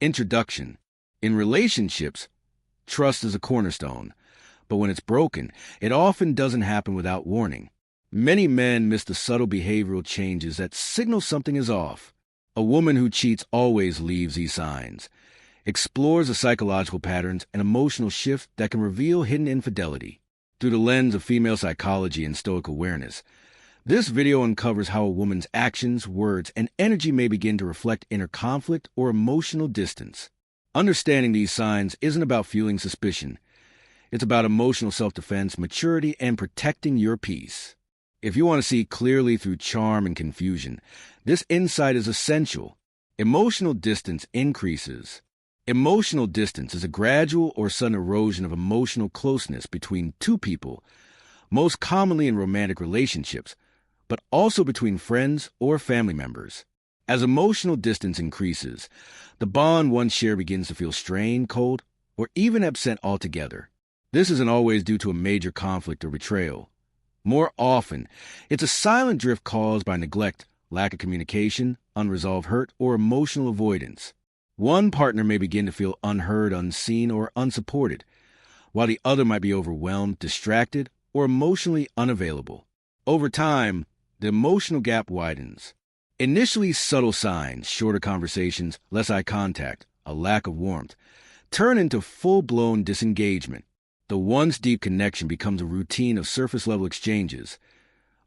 Introduction. In relationships, trust is a cornerstone, but when it's broken, it often doesn't happen without warning. Many men miss the subtle behavioral changes that signal something is off. A woman who cheats always leaves these signs, explores the psychological patterns and emotional shift that can reveal hidden infidelity. Through the lens of female psychology and Stoic awareness, this video uncovers how a woman's actions, words, and energy may begin to reflect inner conflict or emotional distance. Understanding these signs isn't about fueling suspicion. It's about emotional self-defense, maturity, and protecting your peace. If you want to see clearly through charm and confusion, this insight is essential. Emotional distance increases. Emotional distance is a gradual or sudden erosion of emotional closeness between two people, most commonly in romantic relationships, but also between friends or family members. As emotional distance increases, the bond once shared begins to feel strained, cold, or even absent altogether. This isn't always due to a major conflict or betrayal. More often, it's a silent drift caused by neglect, lack of communication, unresolved hurt, or emotional avoidance. One partner may begin to feel unheard, unseen, or unsupported, while the other might be overwhelmed, distracted, or emotionally unavailable. Over time, the emotional gap widens. Initially subtle signs, shorter conversations, less eye contact, a lack of warmth, turn into full-blown disengagement. The once deep connection becomes a routine of surface-level exchanges,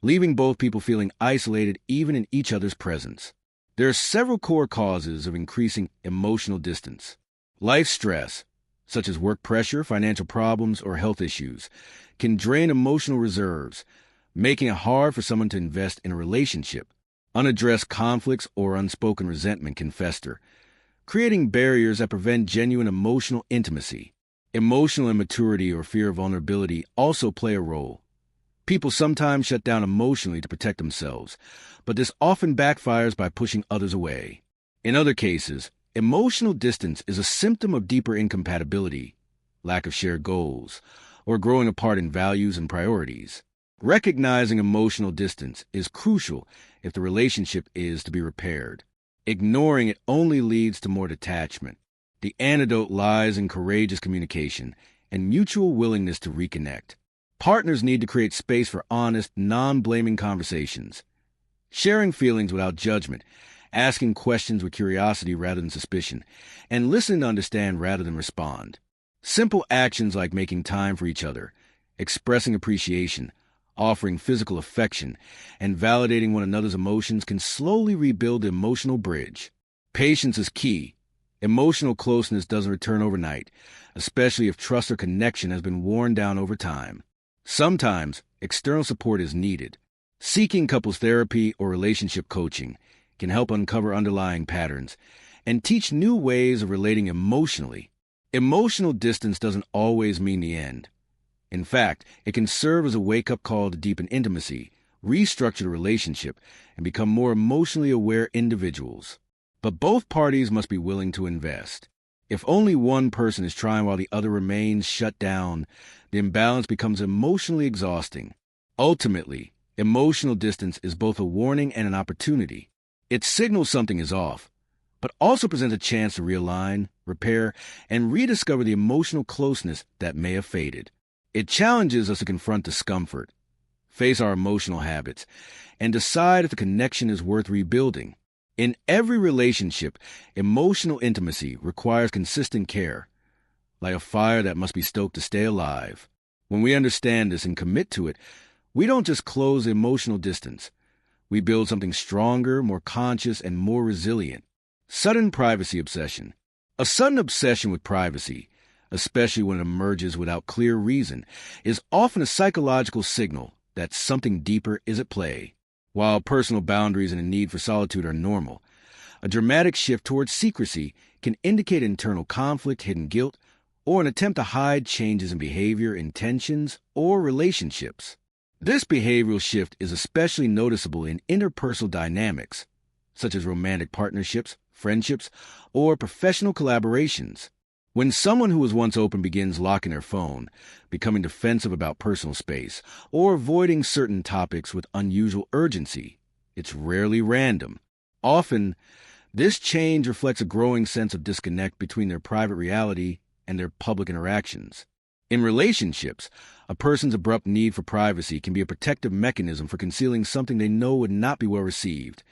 leaving both people feeling isolated even in each other's presence. There are several core causes of increasing emotional distance. Life stress, such as work pressure, financial problems, or health issues, can drain emotional reserves, making it hard for someone to invest in a relationship. Unaddressed conflicts or unspoken resentment can fester, creating barriers that prevent genuine emotional intimacy. Emotional immaturity or fear of vulnerability also play a role. People sometimes shut down emotionally to protect themselves, but this often backfires by pushing others away. In other cases, emotional distance is a symptom of deeper incompatibility, lack of shared goals, or growing apart in values and priorities. Recognizing emotional distance is crucial if the relationship is to be repaired. Ignoring it only leads to more detachment. The antidote lies in courageous communication and mutual willingness to reconnect. Partners need to create space for honest, non-blaming conversations. Sharing feelings without judgment, asking questions with curiosity rather than suspicion, and listening to understand rather than respond. Simple actions like making time for each other, expressing appreciation, offering physical affection, and validating one another's emotions can slowly rebuild the emotional bridge. Patience is key. Emotional closeness doesn't return overnight, especially if trust or connection has been worn down over time. Sometimes, external support is needed. Seeking couples therapy or relationship coaching can help uncover underlying patterns and teach new ways of relating emotionally. Emotional distance doesn't always mean the end. In fact, it can serve as a wake-up call to deepen intimacy, restructure the relationship, and become more emotionally aware individuals. But both parties must be willing to invest. If only one person is trying while the other remains shut down, the imbalance becomes emotionally exhausting. Ultimately, emotional distance is both a warning and an opportunity. It signals something is off, but also presents a chance to realign, repair, and rediscover the emotional closeness that may have faded. It challenges us to confront discomfort, face our emotional habits, and decide if the connection is worth rebuilding. In every relationship, emotional intimacy requires consistent care, like a fire that must be stoked to stay alive. When we understand this and commit to it, we don't just close the emotional distance. We build something stronger, more conscious, and more resilient. Sudden privacy obsession. A sudden obsession with privacy, especially when it emerges without clear reason, is often a psychological signal that something deeper is at play. While personal boundaries and a need for solitude are normal, a dramatic shift towards secrecy can indicate internal conflict, hidden guilt, or an attempt to hide changes in behavior, intentions, or relationships. This behavioral shift is especially noticeable in interpersonal dynamics, such as romantic partnerships, friendships, or professional collaborations. When someone who was once open begins locking their phone, becoming defensive about personal space, or avoiding certain topics with unusual urgency, it's rarely random. Often, This change reflects a growing sense of disconnect between their private reality and their public interactions. In relationships, a person's abrupt need for privacy can be a protective mechanism for concealing something they know would not be well received,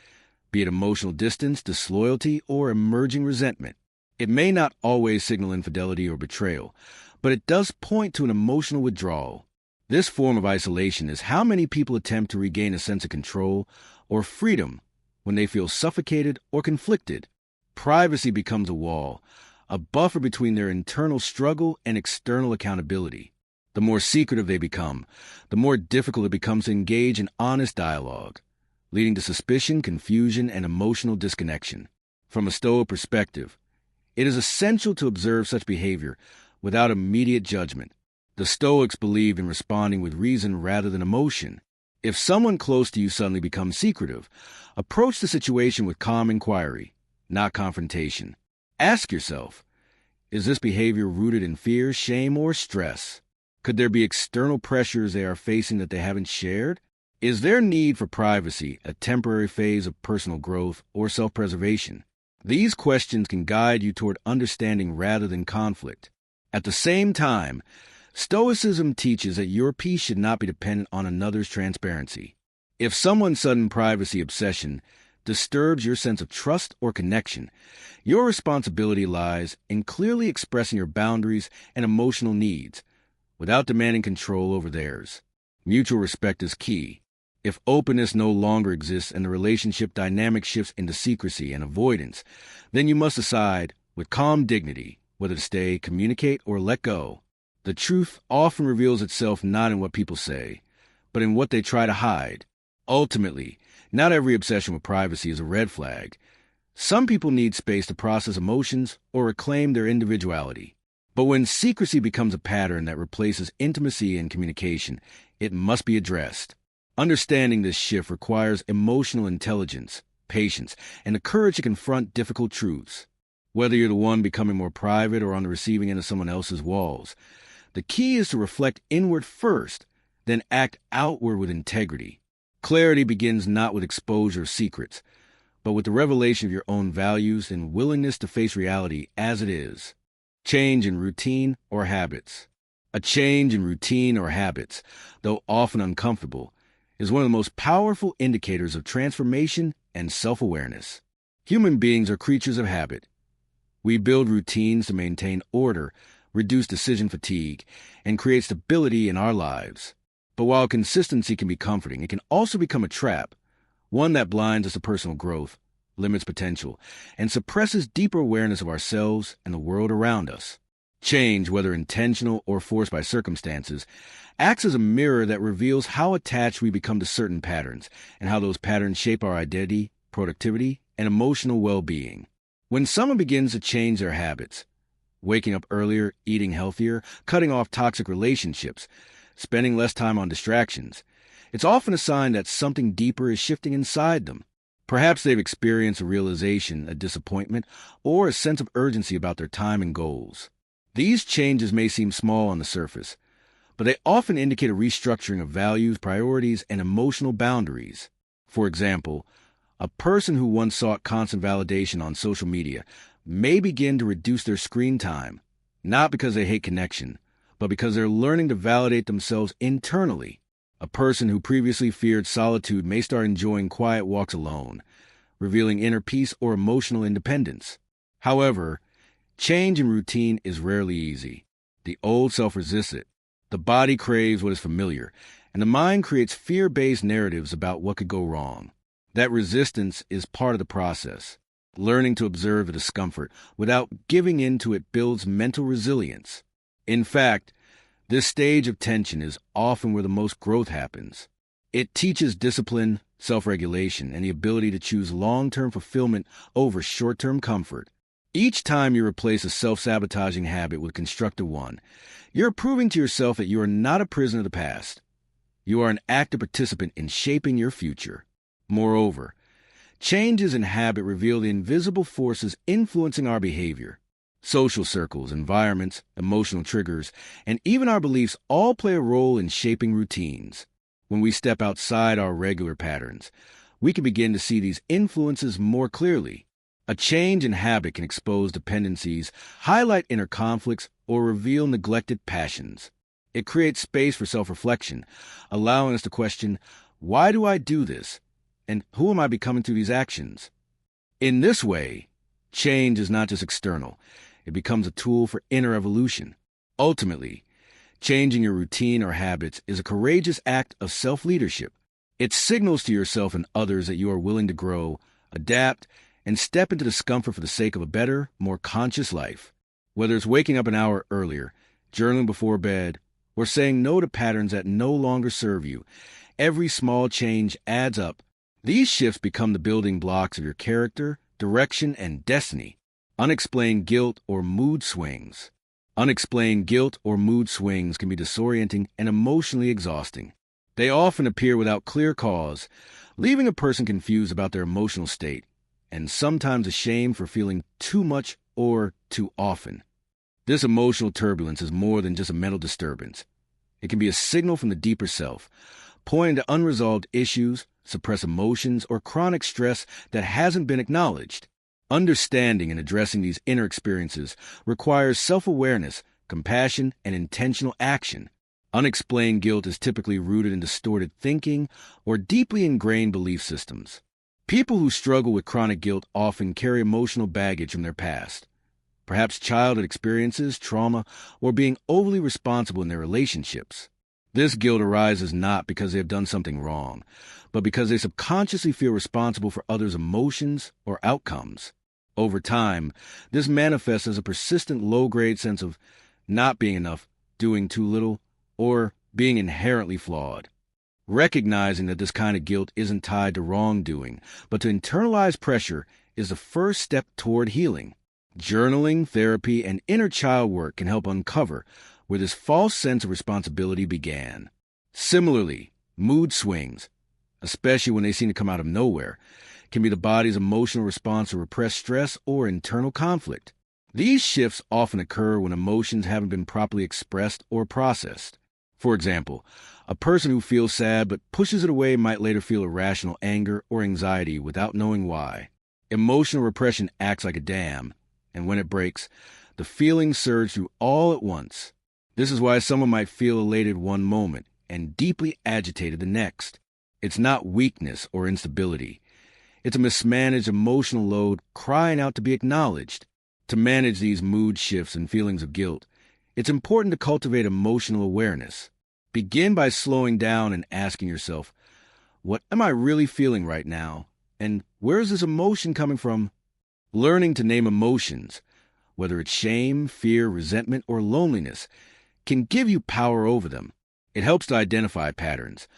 be it emotional distance, disloyalty, or emerging resentment. It may not always signal infidelity or betrayal, but it does point to an emotional withdrawal. This form of isolation is how many people attempt to regain a sense of control or freedom when they feel suffocated or conflicted. Privacy becomes a wall, a buffer between their internal struggle and external accountability. The more secretive they become, the more difficult it becomes to engage in honest dialogue, leading to suspicion, confusion, and emotional disconnection. From a Stoic perspective, it is essential to observe such behavior without immediate judgment. The Stoics believed in responding with reason rather than emotion. If someone close to you suddenly becomes secretive, approach the situation with calm inquiry, not confrontation. Ask yourself, is this behavior rooted in fear, shame, or stress? Could there be external pressures they are facing that they haven't shared? Is their need for privacy a temporary phase of personal growth or self-preservation? These questions can guide you toward understanding rather than conflict. At the same time, Stoicism teaches that your peace should not be dependent on another's transparency. If someone's sudden privacy obsession disturbs your sense of trust or connection, your responsibility lies in clearly expressing your boundaries and emotional needs without demanding control over theirs. Mutual respect is key. If openness no longer exists and the relationship dynamic shifts into secrecy and avoidance, then you must decide, with calm dignity, whether to stay, communicate, or let go. The truth often reveals itself not in what people say, but in what they try to hide. Ultimately, not every obsession with privacy is a red flag. Some people need space to process emotions or reclaim their individuality. But when secrecy becomes a pattern that replaces intimacy and communication, it must be addressed. Understanding this shift requires emotional intelligence, patience, and the courage to confront difficult truths. Whether you're the one becoming more private or on the receiving end of someone else's walls, the key is to reflect inward first, then act outward with integrity. Clarity begins not with exposure of secrets, but with the revelation of your own values and willingness to face reality as it is. Change in routine or habits. A change in routine or habits, though often uncomfortable, is one of the most powerful indicators of transformation and self-awareness. Human beings are creatures of habit. We build routines to maintain order, reduce decision fatigue, and create stability in our lives. But while consistency can be comforting, it can also become a trap, one that blinds us to personal growth, limits potential, and suppresses deeper awareness of ourselves and the world around us. Change, whether intentional or forced by circumstances, acts as a mirror that reveals how attached we become to certain patterns and how those patterns shape our identity, productivity, and emotional well-being. When someone begins to change their habits, waking up earlier, eating healthier, cutting off toxic relationships, spending less time on distractions, it's often a sign that something deeper is shifting inside them. Perhaps they've experienced a realization, a disappointment, or a sense of urgency about their time and goals. These changes may seem small on the surface, but they often indicate a restructuring of values, priorities, and emotional boundaries. For example, a person who once sought constant validation on social media may begin to reduce their screen time, not because they hate connection, but because they're learning to validate themselves internally. A person who previously feared solitude may start enjoying quiet walks alone, revealing inner peace or emotional independence. However, change in routine is rarely easy. The old self resists it. The body craves what is familiar, and the mind creates fear-based narratives about what could go wrong. That resistance is part of the process. Learning to observe the discomfort without giving in to it builds mental resilience. In fact, this stage of tension is often where the most growth happens. It teaches discipline, self-regulation, and the ability to choose long-term fulfillment over short-term comfort. Each time you replace a self-sabotaging habit with a constructive one, you're proving to yourself that you are not a prisoner of the past. You are an active participant in shaping your future. Moreover, changes in habit reveal the invisible forces influencing our behavior. Social circles, environments, emotional triggers, and even our beliefs all play a role in shaping routines. When we step outside our regular patterns, we can begin to see these influences more clearly. A change in habit can expose dependencies, highlight inner conflicts, or reveal neglected passions. It creates space for self-reflection, allowing us to question, why do I do this? And who am I becoming through these actions? In this way, change is not just external. It becomes a tool for inner evolution. Ultimately, changing your routine or habits is a courageous act of self-leadership. It signals to yourself and others that you are willing to grow, adapt, and step into discomfort for the sake of a better, more conscious life. Whether it's waking up an hour earlier, journaling before bed, or saying no to patterns that no longer serve you, every small change adds up. These shifts become the building blocks of your character, direction, and destiny. Unexplained guilt or mood swings. Unexplained guilt or mood swings can be disorienting and emotionally exhausting. They often appear without clear cause, leaving a person confused about their emotional state, and sometimes ashamed for feeling too much or too often. This emotional turbulence is more than just a mental disturbance. It can be a signal from the deeper self, pointing to unresolved issues, suppressed emotions, or chronic stress that hasn't been acknowledged. Understanding and addressing these inner experiences requires self-awareness, compassion, and intentional action. Unexplained guilt is typically rooted in distorted thinking or deeply ingrained belief systems. People who struggle with chronic guilt often carry emotional baggage from their past, perhaps childhood experiences, trauma, or being overly responsible in their relationships. This guilt arises not because they have done something wrong, but because they subconsciously feel responsible for others' emotions or outcomes. Over time, this manifests as a persistent low-grade sense of not being enough, doing too little, or being inherently flawed. Recognizing that this kind of guilt isn't tied to wrongdoing, but to internalized pressure, is the first step toward healing. Journaling, therapy, and inner child work can help uncover where this false sense of responsibility began. Similarly, mood swings, especially when they seem to come out of nowhere, can be the body's emotional response to repressed stress or internal conflict. These shifts often occur when emotions haven't been properly expressed or processed. For example, a person who feels sad but pushes it away might later feel irrational anger or anxiety without knowing why. Emotional repression acts like a dam, and when it breaks, the feelings surge through all at once. This is why someone might feel elated one moment and deeply agitated the next. It's not weakness or instability. It's a mismanaged emotional load crying out to be acknowledged. To manage these mood shifts and feelings of guilt, it's important to cultivate emotional awareness. Begin by slowing down and asking yourself, what am I really feeling right now? And where is this emotion coming from? Learning to name emotions, whether it's shame, fear, resentment, or loneliness, can give you power over them. It helps to identify patterns.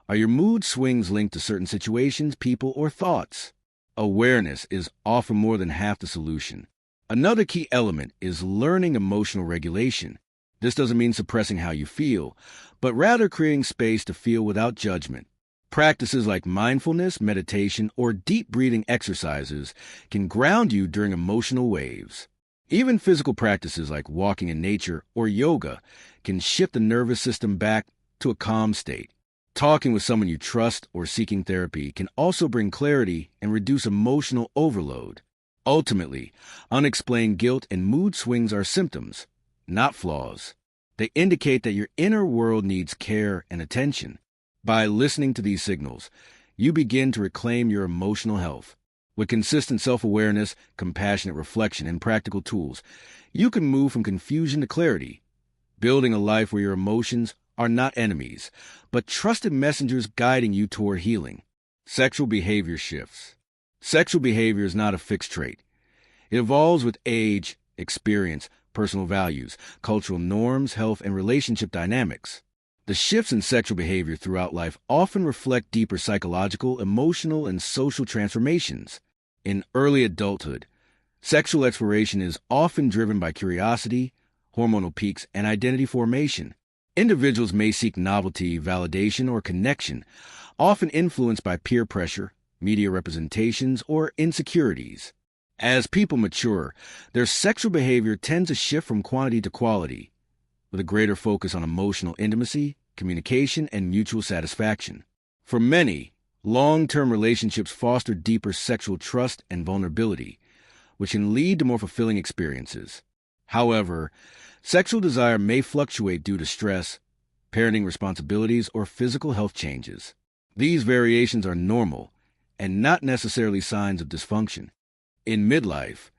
Are your mood swings linked to certain situations, people, or thoughts? Awareness is often more than half the solution. Another key element is learning emotional regulation. This doesn't mean suppressing how you feel, but rather creating space to feel without judgment. Practices like mindfulness, meditation, or deep breathing exercises can ground you during emotional waves. Even physical practices like walking in nature or yoga can shift the nervous system back to a calm state. Talking with someone you trust or seeking therapy can also bring clarity and reduce emotional overload. Ultimately, unexplained guilt and mood swings are symptoms, not flaws. They indicate that your inner world needs care and attention. By listening to these signals, you begin to reclaim your emotional health. With consistent self-awareness, compassionate reflection, and practical tools, you can move from confusion to clarity, building a life where your emotions are not enemies, but trusted messengers guiding you toward healing. Sexual behavior shifts. Sexual behavior is not a fixed trait. It evolves with age, experience, personal values, cultural norms, health, and relationship dynamics. The shifts in sexual behavior throughout life often reflect deeper psychological, emotional, and social transformations. In early adulthood, sexual exploration is often driven by curiosity, hormonal peaks, and identity formation. Individuals may seek novelty, validation, or connection, often influenced by peer pressure, media representations, or insecurities. As people mature, their sexual behavior tends to shift from quantity to quality, with a greater focus on emotional intimacy, communication, and mutual satisfaction. For many, long-term relationships foster deeper sexual trust and vulnerability, which can lead to more fulfilling experiences. However, sexual desire may fluctuate due to stress, parenting responsibilities, or physical health changes. These variations are normal and not necessarily signs of dysfunction. In midlife,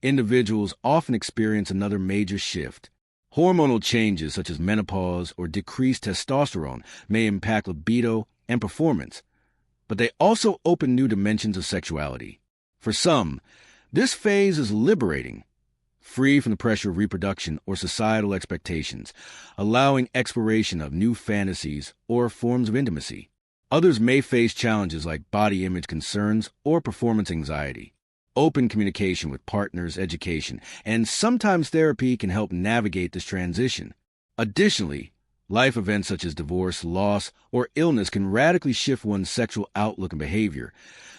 individuals often experience another major shift. Hormonal changes such as menopause or decreased testosterone may impact libido and performance, but they also open new dimensions of sexuality. For some, this phase is liberating, free from the pressure of reproduction or societal expectations, allowing exploration of new fantasies or forms of intimacy. Others may face challenges like body image concerns or performance anxiety. Open communication with partners, education, and sometimes therapy can help navigate this transition. Additionally, life events such as divorce, loss, or illness can radically shift one's sexual outlook and behavior,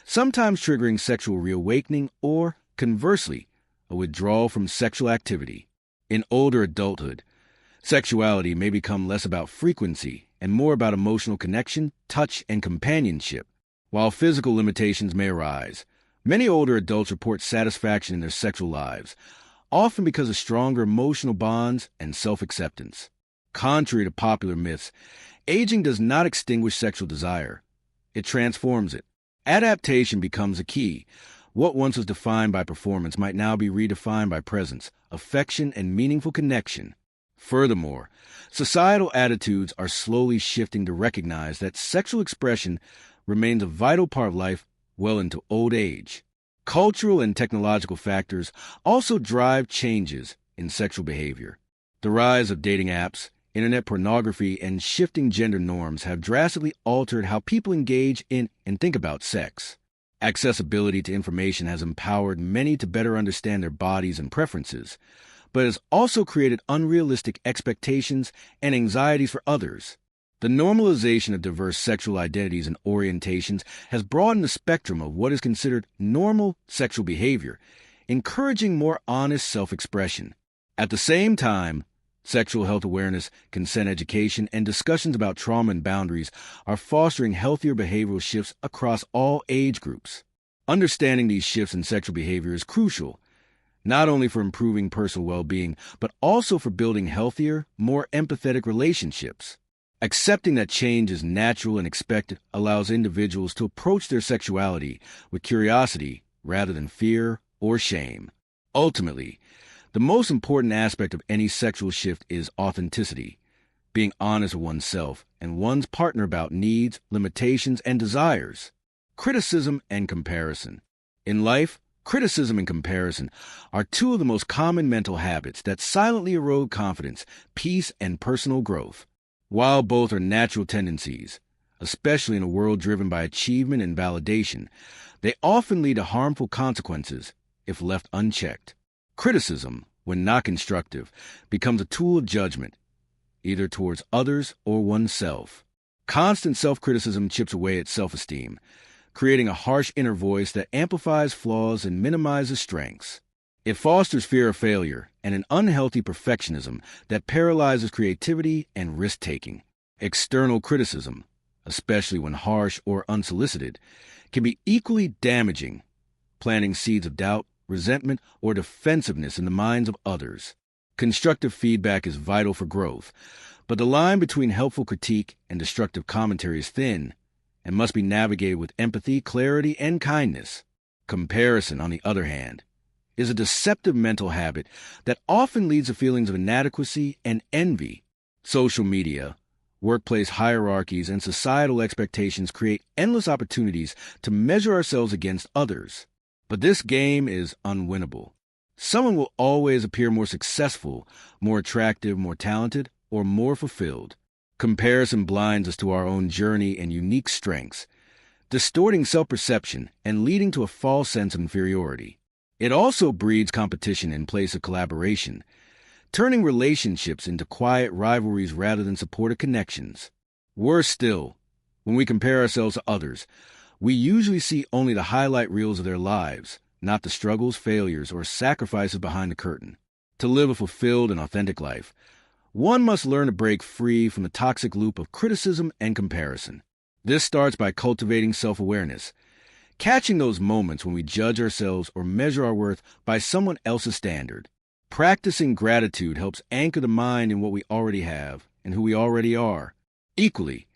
sometimes triggering sexual reawakening or, conversely, a withdrawal from sexual activity. In older adulthood, sexuality may become less about frequency and more about emotional connection, touch, and companionship. While physical limitations may arise, many older adults report satisfaction in their sexual lives, often because of stronger emotional bonds and self-acceptance. Contrary to popular myths, aging does not extinguish sexual desire. It transforms it. Adaptation becomes a key. What once was defined by performance might now be redefined by presence, affection, and meaningful connection. Furthermore, societal attitudes are slowly shifting to recognize that sexual expression remains a vital part of life well into old age. Cultural and technological factors also drive changes in sexual behavior. The rise of dating apps, internet pornography, and shifting gender norms have drastically altered how people engage in and think about sex. Accessibility to information has empowered many to better understand their bodies and preferences, but has also created unrealistic expectations and anxieties for others. The normalization of diverse sexual identities and orientations has broadened the spectrum of what is considered normal sexual behavior, encouraging more honest self-expression. At the same time, sexual health awareness, consent education, and discussions about trauma and boundaries are fostering healthier behavioral shifts across all age groups. Understanding these shifts in sexual behavior is crucial, not only for improving personal well-being, but also for building healthier, more empathetic relationships. Accepting that change is natural and expected allows individuals to approach their sexuality with curiosity rather than fear or shame. Ultimately, the most important aspect of any sexual shift is authenticity, being honest with oneself and one's partner about needs, limitations, and desires. Criticism and comparison. In life, criticism and comparison are two of the most common mental habits that silently erode confidence, peace, and personal growth. While both are natural tendencies, especially in a world driven by achievement and validation, they often lead to harmful consequences if left unchecked. Criticism, when not constructive, becomes a tool of judgment, either towards others or oneself. Constant self-criticism chips away at self-esteem, creating a harsh inner voice that amplifies flaws and minimizes strengths. It fosters fear of failure and an unhealthy perfectionism that paralyzes creativity and risk-taking. External criticism, especially when harsh or unsolicited, can be equally damaging, planting seeds of doubt, resentment, or defensiveness in the minds of others. Constructive feedback is vital for growth, but the line between helpful critique and destructive commentary is thin and must be navigated with empathy, clarity, and kindness. Comparison, on the other hand, is a deceptive mental habit that often leads to feelings of inadequacy and envy. Social media, workplace hierarchies, and societal expectations create endless opportunities to measure ourselves against others. But this game is unwinnable. Someone will always appear more successful, more attractive, more talented, or more fulfilled. Comparison blinds us to our own journey and unique strengths, distorting self-perception and leading to a false sense of inferiority. It also breeds competition in place of collaboration, turning relationships into quiet rivalries rather than supportive connections. Worse still, when we compare ourselves to others, we usually see only the highlight reels of their lives, not the struggles, failures, or sacrifices behind the curtain. To live a fulfilled and authentic life, one must learn to break free from the toxic loop of criticism and comparison. This starts by cultivating self-awareness, Catching those moments when we judge ourselves or measure our worth by someone else's standard. Practicing gratitude helps anchor the mind in what we already have and who we already are. Equally,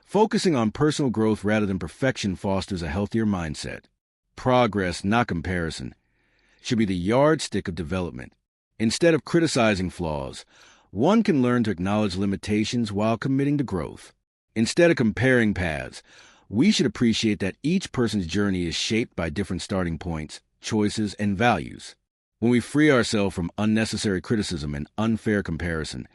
focusing on personal growth rather than perfection fosters a healthier mindset. Progress, not comparison, should be the yardstick of development. Instead of criticizing flaws, one can learn to acknowledge limitations while committing to growth. Instead of comparing paths, we should appreciate that each person's journey is shaped by different starting points, choices, and values. When we free ourselves from unnecessary criticism and unfair comparison,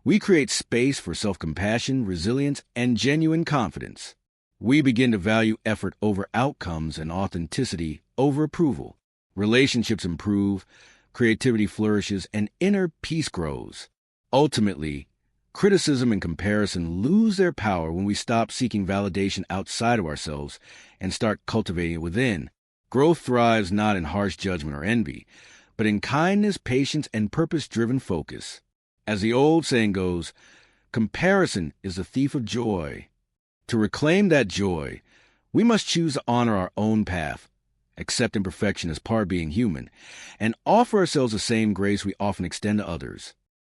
we create space for self-compassion, resilience, and genuine confidence. We begin to value effort over outcomes and authenticity over approval. Relationships improve, creativity flourishes, and inner peace grows. Ultimately, criticism and comparison lose their power when we stop seeking validation outside of ourselves and start cultivating it within. Growth thrives not in harsh judgment or envy, but in kindness, patience, and purpose-driven focus. As the old saying goes, comparison is the thief of joy. To reclaim that joy, we must choose to honor our own path, accept imperfection as part of being human, and offer ourselves the same grace we often extend to others.